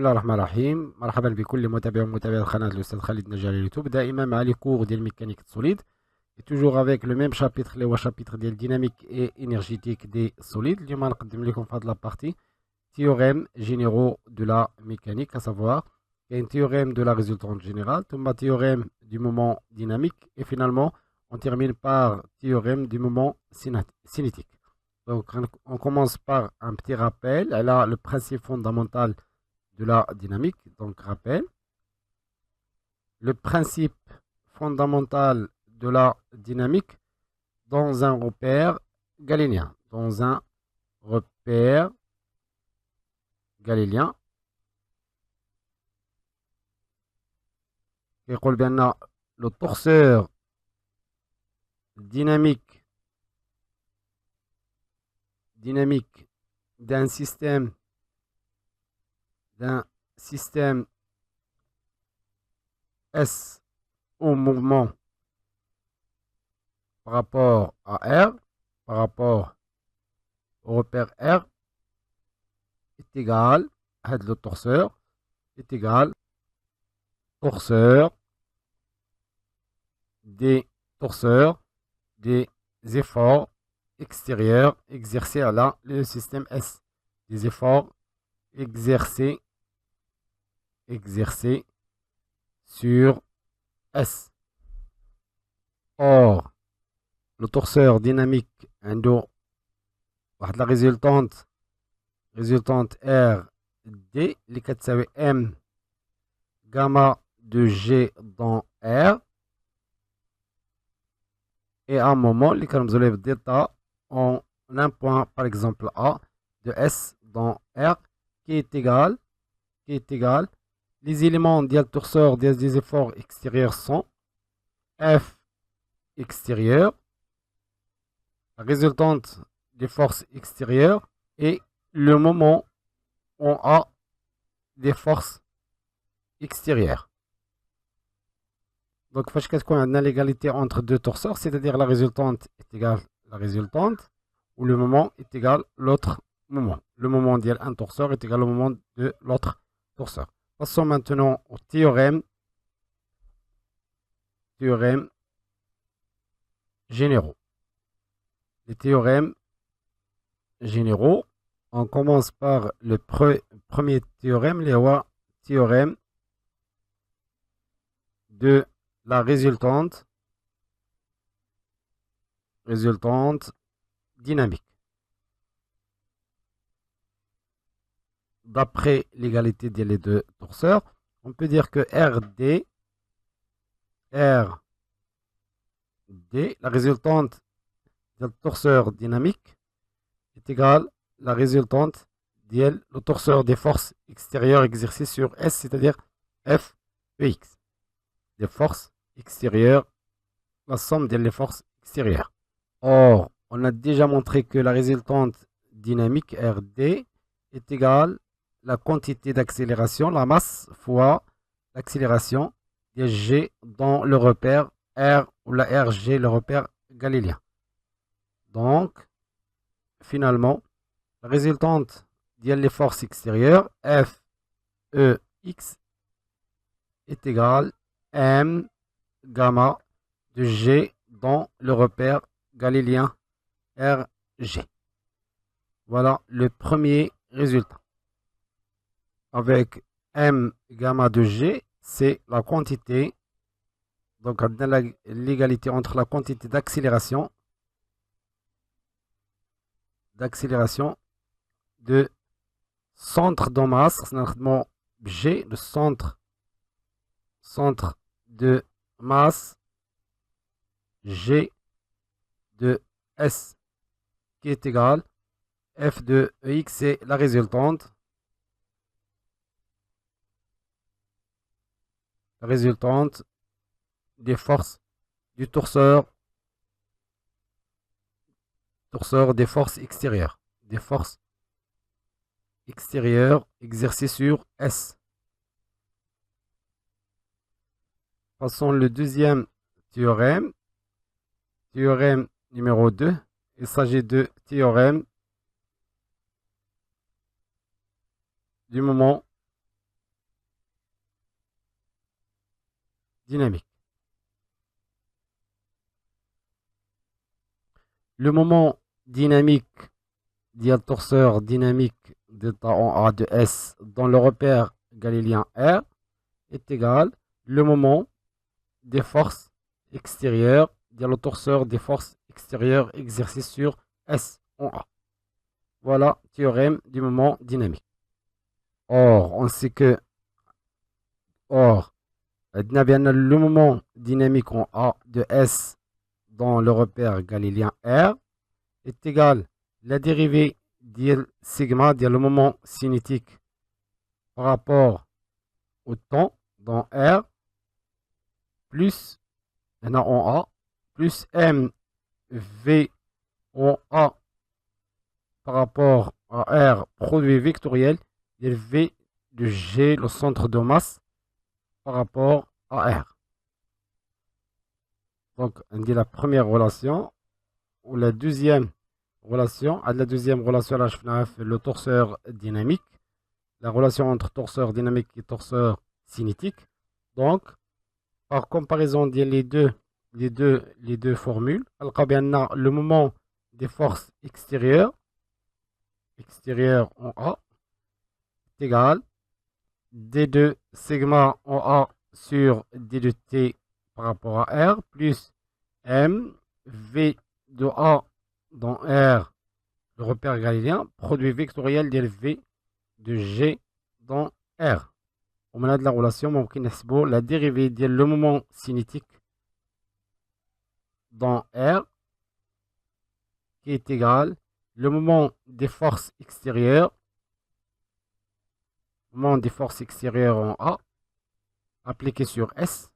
الله الرحمن الرحيم. مرحبا بكل متابع ومتابعة قناة الأستاذ خالد نجار يوتيوب. دائما مع لي كور ديال ميكانيك سوليد et toujours avec le même chapitre اللي هو chapitre ديال dynamique et énergétique des solides. اليوم غنقدم لكم في هذه لابارتي théorème généraux de la mécanique, à savoir un théorème de la résultante générale, ثم théorème du moment dynamique et finalement on termine par théorème du moment cinétique. Donc on commence par un petit rappel. Elle a le principe fondamental de la dynamique. Donc rappel. Le principe fondamental de la dynamique dans un repère galiléen. Dans un repère galiléen. يقول بأن le torseur dynamique d'un système S au mouvement par rapport à R, par rapport au repère R, est égal à le torseur, est égal torseur des efforts extérieurs exercés à le système S. Des efforts exercés sur S. Or, le torseur dynamique عنده واحد la résultante R D اللي كتساوي M gamma de G dans R, et à un moment اللي كنرمزو ليه بالدلتا en un point par exemple A de S dans R qui est égal les éléments ديال torseur des efforts extérieurs sont F extérieur, la résultante des forces extérieures et le moment on a des forces extérieures. Donc فاش كتكون عندنا l'égalité entre deux torseurs, c'est-à-dire la résultante est égale la résultante ou le moment est égal l'autre moment. Le moment ديال un torseur est égal au moment de l'autre torseur. Passons maintenant au théorème généraux. Les théorèmes généraux, on commence par le premier théorème, le théorème de la résultante dynamique. D'après l'égalité des deux torseurs, on peut dire que RD, la résultante du torseur dynamique, est égale à la résultante du torseur des forces extérieures exercées sur S, c'est-à-dire FEX. Des forces extérieures, la somme des forces extérieures. Or, on a déjà montré que la résultante dynamique RD est égale à la quantité d'accélération, la masse fois l'accélération des G dans le repère R ou la RG, le repère galiléen. Donc, finalement, la résultante des forces extérieures, FEX, est égale à M gamma de G dans le repère galiléen RG. Voilà le premier résultat. Avec M gamma de G, c'est la quantité, donc l'égalité entre la quantité d'accélération de centre de masse, G, le centre de masse G de S, qui est égal F de X, c'est la résultante des forces du torseur des forces extérieures exercées sur S. Passons le deuxième théorème numéro 2. Il s'agit de théorème du moment dynamique. Le moment dynamique d'un torseur dynamique d'état en A de S dans le repère galiléen R est égal le moment des forces extérieures le torseur des forces extérieures exercées sur S en A. Voilà, théorème du moment dynamique. Or, on sait que le moment dynamique en A de S dans le repère galiléen R est égal la dérivée de sigma, le moment cinétique par rapport au temps dans R, plus en A, plus mv en A par rapport à R, produit vectoriel, et V de G, le centre de masse, par rapport à R. Donc, on dit la première relation, ou la deuxième relation. À la deuxième relation, là, je fais le torseur dynamique. La relation entre torseur dynamique et torseur cinétique. Donc, par comparaison de les deux formules, le moment des forces extérieures en A est égal D2 sigma en A sur D2 T par rapport à R plus M V de A dans R, le repère galiléen, produit vectoriel de V de G dans R. On a de la relation, la dérivée de le moment cinétique dans R qui est égal le moment des forces extérieures en A appliqué sur S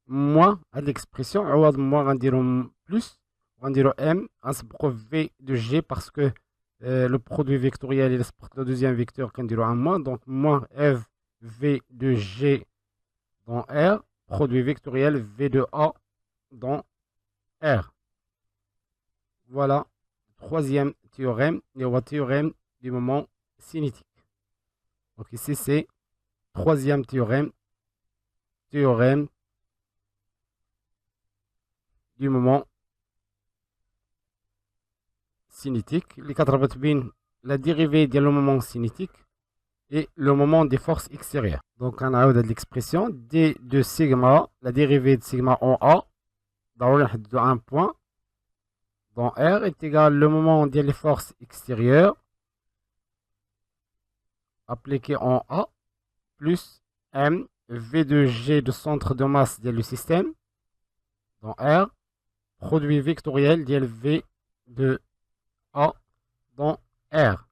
moins à l'expression moins on dirait plus on dirait M en V de G parce que le produit vectoriel il exporte le deuxième vecteur qu'on dirait un moins, donc moins F V de G dans R, produit vectoriel V de A dans R. Voilà, troisième théorème, le théorème du moment cinétique. Donc ici c'est troisième théorème du moment cinétique. Les quatre la dérivée du moment cinétique et le moment des forces extérieures. Donc on a l'expression D de sigma, la dérivée de sigma en A, dans un point, dans R est égal le moment des forces extérieures appliquées en A plus M V de G de centre de masse du système dans R, produit vectoriel V de A dans R.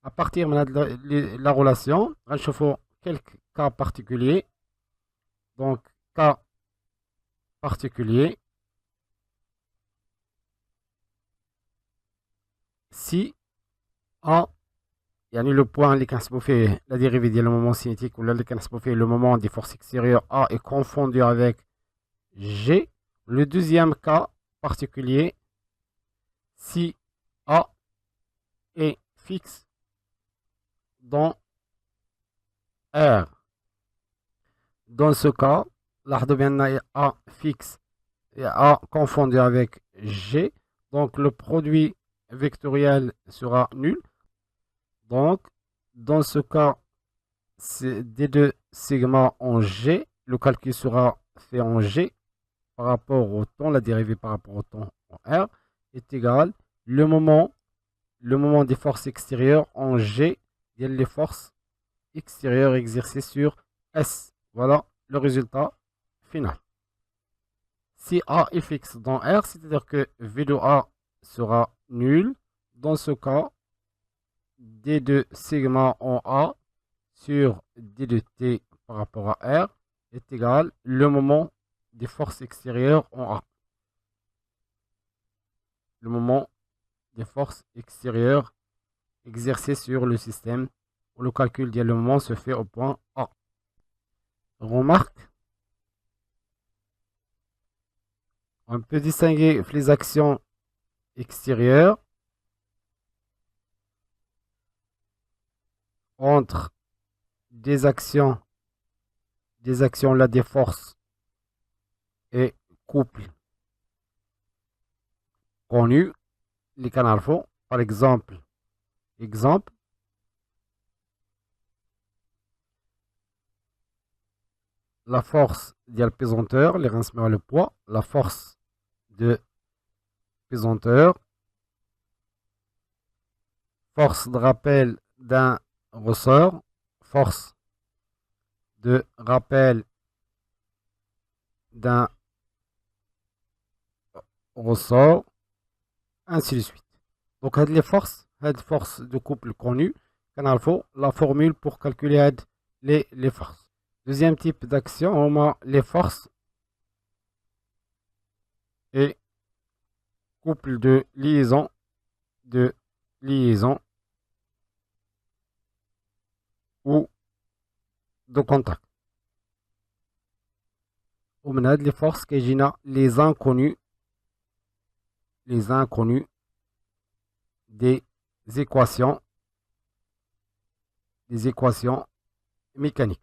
À partir de la relation, on chauffe quelques cas particuliers. Donc, cas particulier, si A, il y a le point, la dérivée du moment cinétique ou le moment des forces extérieures A est confondu avec G. Le deuxième cas particulier, si A est fixe dans R. Dans ce cas, A fixe et A confondu avec G. Donc le produit vectoriel sera nul. Donc, dans ce cas, c'est D2 sigma en G. Le calcul sera fait en G par rapport au temps, la dérivée par rapport au temps en R est égal le moment des forces extérieures en G, il y a les forces extérieures exercées sur S. Voilà le résultat final. Si A est fixe dans R, c'est-à-dire que V de A sera nul. Dans ce cas, D de sigma en A sur D de T par rapport à R est égal le moment des forces extérieures en A. Le moment des forces extérieures exercées sur le système, où le calcul du moment se fait au point A. Remarque, on peut distinguer les actions extérieures entre des actions là des forces et couple connu les كنعرفو. par exemple la force ديال pesanteur اللي غنسميوها le poids, la force de pesanteur, force de rappel d'un ressort, force de rappel d'un ressort, ainsi de suite. Donc, les forces de couple connues, la formule pour calculer les forces. Deuxième type d'action, on a les forces et couple de liaison ou de contact. On a les forces qui sont les inconnus des équations mécaniques.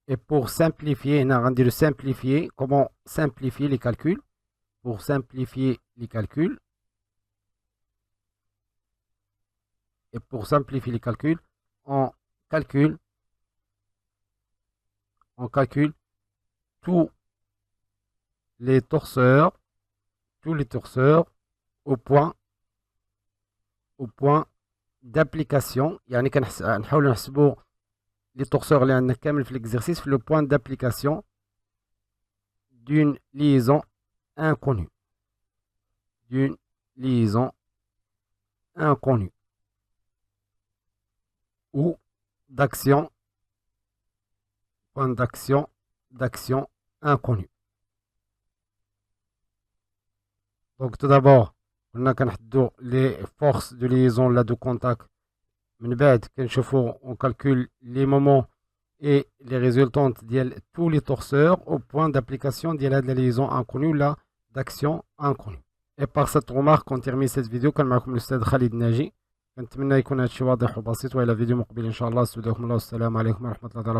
Et pour simplifier, comment simplifier les calculs? Pour simplifier les calculs, on calcule tous les torseurs au point d'application. يعني كنحاولوا نحسبوا les torseurs اللي عندنا كامل في l'exercice في le point d'application d'une liaison inconnue. Ou d'action, point d'action inconnue. Donc tout d'abord, on a les forces de liaison là de contact. On calcule les moments et les résultantes de tous les torseurs au point d'application de la liaison inconnue, là d'action inconnue. Et par cette remarque, on termine cette vidéo. كان معكم الأستاذ خالد ناجي. كنتمنى يكون هذا الشيء واضح وبسيط، والى فيديو مقبل ان شاء الله. استودعكم الله والسلام عليكم ورحمه الله وبركاته.